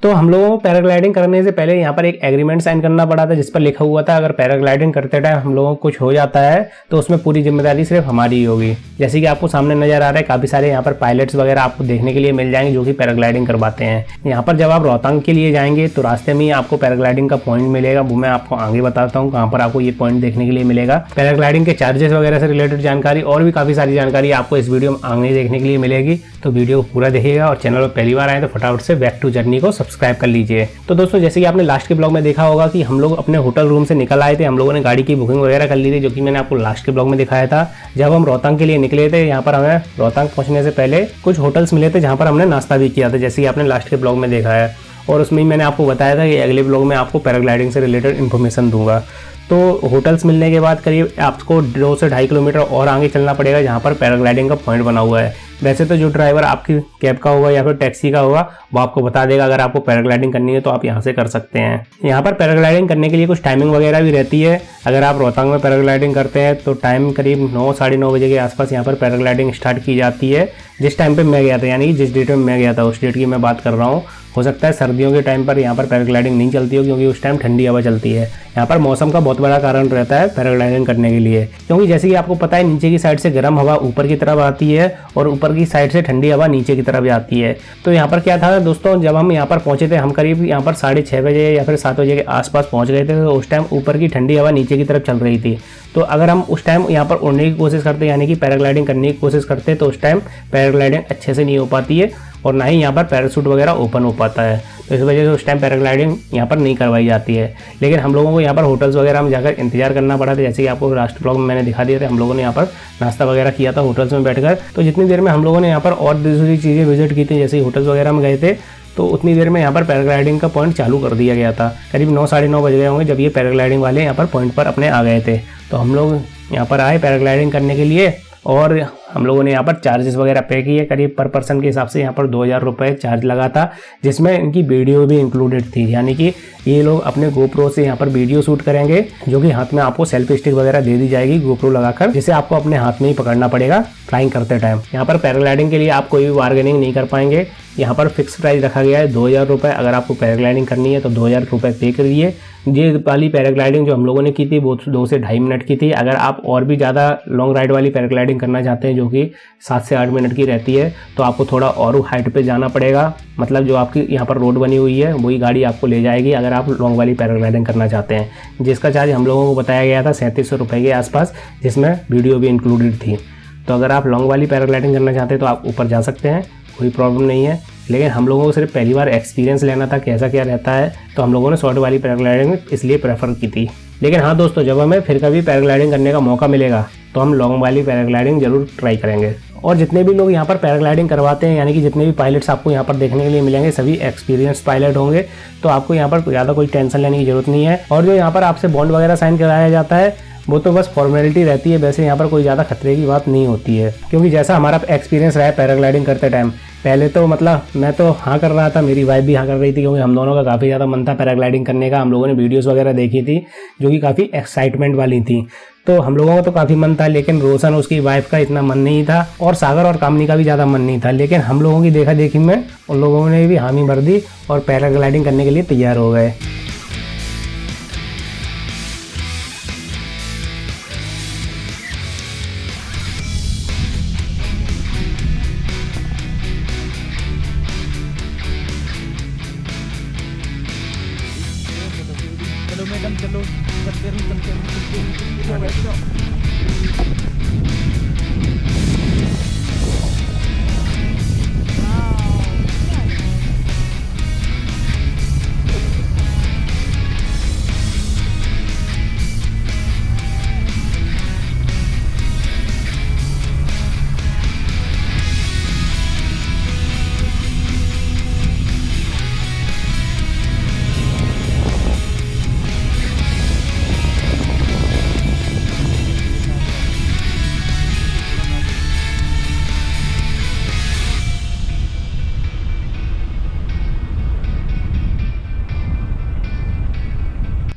तो हम लोगों को पैराग्लाइडिंग करने से पहले यहाँ पर एक एग्रीमेंट साइन करना पड़ा था, जिस पर लिखा हुआ था अगर पैराग्लाइडिंग करते टाइम हम लोगों को कुछ हो जाता है तो उसमें पूरी जिम्मेदारी सिर्फ हमारी ही होगी। जैसे कि आपको सामने नजर आ रहा है, काफी सारे यहाँ पर पायलट्स वगैरह आपको देखने के लिए मिल जाएंगे जो कि पैराग्लाइडिंग करवाते हैं। यहाँ पर जब आप रोहतांग के लिए जाएंगे तो रास्ते में ही आपको पैराग्लाइडिंग का पॉइंट मिलेगा, वो मैं आपको आगे बताता हूँ कहाँ पर आपको ये पॉइंट देखने के लिए मिलेगा। पैराग्लाइडिंग के चार्जेस वगैरह से रिलेटेड जानकारी और भी काफी सारी जानकारी आपको इस वीडियो में आगे देखने के लिए मिलेगी, तो वीडियो को पूरा देखिएगा और चैनल पर पहली बार आए तो फटाफट से बैक टू जर्नी को सब्सक्राइब कर लीजिए। तो दोस्तों जैसे कि आपने लास्ट के ब्लॉग में देखा होगा कि हम लोग अपने होटल रूम से निकल आए थे, हम लोगों ने गाड़ी की बुकिंग वगैरह कर ली थी, जो कि मैंने आपको लास्ट के ब्लॉग में दिखाया था। जब हम रोहतांग के लिए निकले थे, यहाँ पर हमें रोहतांग पहुंचने से पहले कुछ होटल्स मिले थे जहाँ पर हमने नाश्ता भी किया था, जैसे कि आपने लास्ट के ब्लॉग में देखा है। और उसमें मैंने आपको बताया था कि अगले ब्लॉग में आपको पैराग्लाइडिंग से रिलेटेड इन्फॉर्मेशन दूंगा। तो होटल्स मिलने के बाद करीब आपको 2 से 2.5 किलोमीटर और आगे चलना पड़ेगा जहाँ पर पैराग्लाइडिंग का पॉइंट बना हुआ है। वैसे तो जो ड्राइवर आपकी कैब का होगा या फिर टैक्सी का होगा वो आपको बता देगा, अगर आपको पैराग्लाइडिंग करनी है तो आप यहाँ से कर सकते हैं। यहाँ पर पैराग्लाइडिंग करने के लिए कुछ टाइमिंग वगैरह भी रहती है। अगर आप रोहतांग में पैराग्लाइडिंग करते हैं तो टाइम करीब 9 साढ़े 9 बजे के आसपास यहाँ पर पैराग्लाइडिंग स्टार्ट की जाती है। जिस टाइम पे मैं गया था, यानी कि जिस डेट में मैं गया था उस डेट की मैं बात कर रहा हूँ। हो सकता है सर्दियों के टाइम पर यहाँ पर पैराग्लाइडिंग नहीं चलती हो, क्योंकि उस टाइम ठंडी हवा चलती है। यहाँ पर मौसम का बहुत बड़ा कारण रहता है पैराग्लाइडिंग करने के लिए, क्योंकि जैसे कि आपको पता है नीचे की साइड से गर्म हवा ऊपर की तरफ आती है और ऊपर की साइड से ठंडी हवा नीचे की तरफ आती है। तो यहाँ पर क्या था दोस्तों, जब हम यहाँ पर पहुंचे थे, हम करीब यहाँ पर 6:30 बजे या फिर 7 बजे के आसपास पहुंच गए थे, तो उस टाइम ऊपर की ठंडी हवा नीचे की तरफ चल रही थी। तो अगर हम उस टाइम यहाँ पर उड़ने की कोशिश करते, यानी कि पैराग्लाइडिंग करने की कोशिश करते, तो उस टाइम पैराग्लाइडिंग अच्छे से नहीं हो पाती है और ना ही यहाँ पर पैराशूट वगैरह ओपन हो पाता है। तो इस वजह से उस टाइम पैराग्लाइडिंग यहाँ पर नहीं करवाई जाती है। लेकिन हम लोगों को यहाँ पर होटल्स वगैरह में जाकर इंतजार करना पड़ा था, जैसे कि आपको लास्ट ब्लॉग में मैंने दिखा दिया था। हम लोगों ने यहाँ पर नाश्ता वगैरह किया था होटल्स में बैठकर। तो जितनी देर में हम लोगों ने यहाँ पर और दूसरी चीज़ें विजिट की थी, जैसे होटल्स वगैरह में गए थे, तो उतनी देर में यहाँ पर पैराग्लाइडिंग का पॉइंट चालू कर दिया गया था। करीब 9 साढ़े 9 बज गए होंगे जब ये पैराग्लाइडिंग वाले यहाँ पर पॉइंट पर अपने आ गए थे। तो हम लोग यहाँ पर आए पैराग्लाइडिंग करने के लिए और हम लोगों ने यहाँ पर चार्जेस वगैरह पे किए। करीब पर पर्सन के हिसाब से यहाँ पर 2000 रुपये चार्ज लगा था, जिसमें इनकी वीडियो भी इंक्लूडेड थी। यानी कि ये लोग अपने गोप्रो से यहाँ पर वीडियो शूट करेंगे, जो कि हाथ में आपको सेल्फी स्टिक वगैरह दे दी जाएगी गोप्रो लगाकर, जिसे आपको अपने हाथ में ही पकड़ना पड़ेगा फ्लाइंग करते टाइम। यहाँ पर पैराग्लाइडिंग के लिए आप कोई भी बार्गेनिंग नहीं कर पाएंगे। यहाँ पर फिक्स प्राइस रखा गया है 2000 रुपये। अगर आपको पैराग्लाइडिंग करनी है तो 2000 रुपये पे करिए। ये वाली पैराग्लाइडिंग जो हम लोगों ने की थी वो 2 से 2.5 मिनट की थी। अगर आप और भी ज़्यादा लॉन्ग राइड वाली पैराग्लाइडिंग करना चाहते हैं, जो कि 7 से 8 मिनट की रहती है, तो आपको थोड़ा और हाइट पे जाना पड़ेगा। मतलब जो आपकी यहाँ पर रोड बनी हुई है वही गाड़ी आपको ले जाएगी अगर आप लॉन्ग वाली पैराग्लाइडिंग करना चाहते हैं, जिसका चार्ज हम लोगों को बताया गया था 3700 रुपये के आसपास, जिसमें वीडियो भी इंक्लूडेड थी। तो अगर आप लॉन्ग वाली पैराग्लाइडिंग करना चाहते हैं तो आप ऊपर जा सकते हैं, कोई प्रॉब्लम नहीं है। लेकिन हम लोगों को सिर्फ पहली बार एक्सपीरियंस लेना था कैसा क्या रहता है, तो हम लोगों ने शॉर्ट वाली पैराग्लाइडिंग इसलिए प्रेफर की थी। लेकिन हाँ दोस्तों, जब हमें फिर कभी पैराग्लाइडिंग करने का मौका मिलेगा तो हम लॉन्ग वाली पैराग्लाइडिंग जरूर ट्राई करेंगे। और जितने भी लोग यहाँ पर पैराग्लाइडिंग करवाते हैं, यानी कि जितने भी पायलट्स आपको यहाँ पर देखने के लिए मिलेंगे, सभी एक्सपीरियंस पायलट होंगे। तो आपको यहाँ पर ज़्यादा कोई टेंशन लेने की जरूरत नहीं है। और जो यहाँ पर आपसे बॉन्ड वगैरह साइन कराया जाता है वो तो बस फॉर्मेलिटी रहती है। वैसे यहाँ पर कोई ज़्यादा खतरे की बात नहीं होती है, क्योंकि जैसा हमारा एक्सपीरियंस रहा है पैराग्लाइडिंग करते टाइम, पहले तो मतलब मैं तो हाँ कर रहा था, मेरी वाइफ भी हाँ कर रही थी, क्योंकि हम दोनों का काफ़ी ज़्यादा मन था पैराग्लाइडिंग करने का। हम लोगों ने वीडियोस वगैरह देखी थी जो कि काफ़ी एक्साइटमेंट वाली थी, तो हम लोगों का तो काफ़ी मन था। लेकिन रोशन उसकी वाइफ का इतना मन नहीं था और सागर और कामनी का भी ज़्यादा मन नहीं था। लेकिन हम लोगों की देखा देखी में उन लोगों ने भी हामी भर दी और पैराग्लाइडिंग करने के लिए तैयार हो गए। चलो मैडम चलो, चलते रहो बैठ जाओ।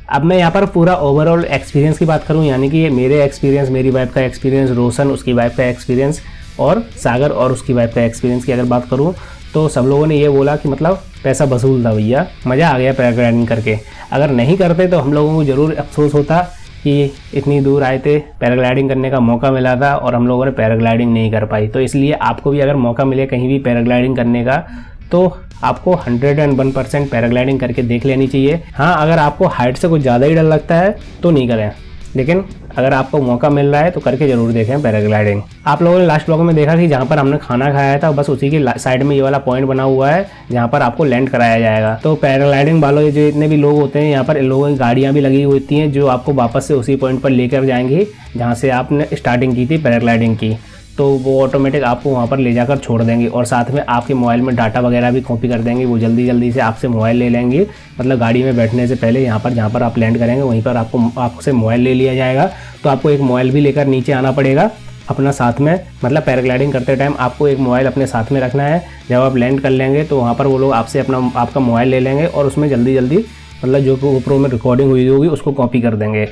अब मैं यहाँ पर पूरा ओवरऑल एक्सपीरियंस की बात करूँ, यानी कि मेरे एक्सपीरियंस, मेरी वाइफ का एक्सपीरियंस, रोशन उसकी वाइफ का एक्सपीरियंस और सागर और उसकी वाइफ का एक्सपीरियंस की अगर बात करूँ, तो सब लोगों ने ये बोला कि मतलब पैसा वसूल था भैया, मज़ा आ गया पैराग्लाइडिंग करके। अगर नहीं करते तो हम लोगों को ज़रूर अफसोस होता कि इतनी दूर आए थे, पैराग्लाइडिंग करने का मौका मिला था और हम लोगों ने पैराग्लाइडिंग नहीं कर पाई। तो इसलिए आपको भी अगर मौका मिले कहीं भी पैराग्लाइडिंग करने का तो आपको 101% पैराग्लाइडिंग करके देख लेनी चाहिए। हाँ, अगर आपको हाइट से कुछ ज़्यादा ही डर लगता है तो नहीं करें, लेकिन अगर आपको मौका मिल रहा है तो करके ज़रूर देखें पैराग्लाइडिंग। आप लोगों ने लास्ट ब्लॉग में देखा कि जहाँ पर हमने खाना खाया था बस उसी के साइड में ये वाला पॉइंट बना हुआ है जहाँ पर आपको लैंड कराया जाएगा। तो पैराग्लाइडिंग वालों जो इतने भी लोग होते हैं यहाँ पर, इन लोगों की गाड़ियाँ भी लगी होती हैं जो आपको वापस से उसी पॉइंट पर लेकर जाएंगी जहाँ से आपने स्टार्टिंग की थी पैराग्लाइडिंग की। तो वो ऑटोमेटिक आपको वहाँ पर ले जाकर छोड़ देंगे और साथ में आपके मोबाइल में डाटा वगैरह भी कॉपी कर देंगे। वो जल्दी से आपसे मोबाइल ले लेंगे, मतलब गाड़ी में बैठने से पहले यहाँ पर जहाँ पर आप लैंड करेंगे वहीं पर आपसे मोबाइल ले लिया जाएगा। तो आपको एक मोबाइल भी लेकर नीचे आना पड़ेगा अपना साथ में, मतलब पैराग्लाइडिंग करते टाइम आपको एक मोबाइल अपने साथ में रखना है। जब आप लैंड कर लेंगे तो वहाँ पर वो लोग आपसे आपका मोबाइल ले लेंगे और उसमें जल्दी मतलब जो GoPro में रिकॉर्डिंग हुई होगी उसको कॉपी कर देंगे।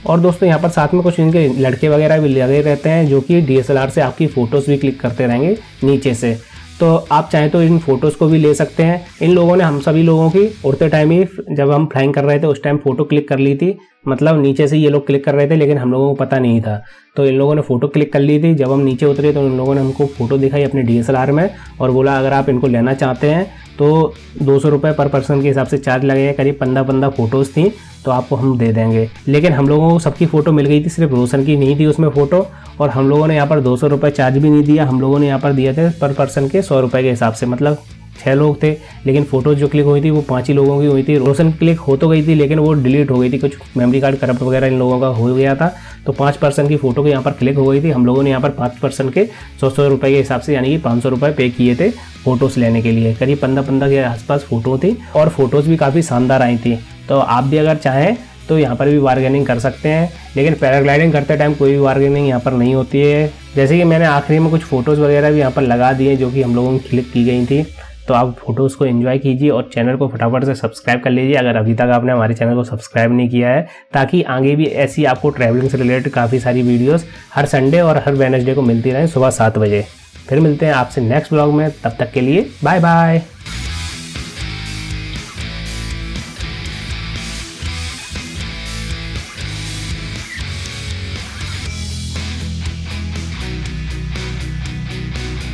और दोस्तों यहाँ पर साथ में कुछ इनके लड़के वगैरह भी लगे रहते हैं जो कि DSLR से आपकी फ़ोटोज़ भी क्लिक करते रहेंगे नीचे से। तो आप चाहें तो इन फ़ोटोज़ को भी ले सकते हैं। इन लोगों ने हम सभी लोगों की उड़ते टाइम ही, जब हम फ्लाइंग कर रहे थे उस टाइम फ़ोटो क्लिक कर ली थी। मतलब नीचे से ये लोग क्लिक कर रहे थे लेकिन हम लोगों को पता नहीं था, तो इन लोगों ने फ़ोटो क्लिक कर ली थी। जब हम नीचे उतरे तो इन लोगों ने हमको फ़ोटो दिखाई अपने DSLR में और बोला अगर आप इनको लेना चाहते हैं तो 200 रुपये पर पर्सन के हिसाब से चार्ज लगेगा। करीब 15 फ़ोटोज़ थी तो आपको हम दे देंगे। लेकिन हम लोगों को सबकी फ़ोटो मिल गई थी, सिर्फ रोशन की नहीं थी उसमें फ़ोटो। और हम लोगों ने यहाँ पर 200 रुपये चार्ज भी नहीं दिया, हम लोगों ने यहाँ पर दिए थे पर पर्सन के 100 रुपये के हिसाब से। मतलब 6 लोग थे लेकिन फ़ोटोज़ जो क्लिक हुई थी वो 5 ही लोगों की हुई थी। रोशन क्लिक हो तो गई थी लेकिन वो डिलीट हो गई थी, कुछ मेमोरी कार्ड करप्ट वगैरह इन लोगों का हो गया था। तो 5 पर्सन की फ़ोटो के यहाँ पर क्लिक हो गई थी। हम लोगों ने यहाँ पर 5 पर्सन के 100 रुपये के हिसाब से यानी कि 500 रुपये पे किए थे फ़ोटोज़ लेने के लिए। करीब 15 के आसपास फ़ोटो थी और फ़ोटोज़ भी काफ़ी शानदार आई थी। तो आप भी अगर चाहें तो यहाँ पर भी बार्गेनिंग कर सकते हैं, लेकिन पैराग्लाइडिंग करते टाइम कोई भी बार्गेनिंग यहाँ पर नहीं होती है। जैसे कि मैंने आखिरी में कुछ फ़ोटोज़ वगैरह भी यहाँ पर लगा दिए जो कि हम लोगों की क्लिक की गई थी। तो आप फोटोज़ को एंजॉय कीजिए और चैनल को फटाफट से सब्सक्राइब कर लीजिए अगर अभी तक आपने हमारे चैनल को सब्सक्राइब नहीं किया है, ताकि आगे भी ऐसी आपको ट्रैवलिंग से रिलेटेड काफ़ी सारी वीडियोस हर संडे और हर वेडनेसडे को मिलती रहें सुबह 7 बजे। फिर मिलते हैं आपसे नेक्स्ट ब्लॉग में, तब तक के लिए बाय बाय।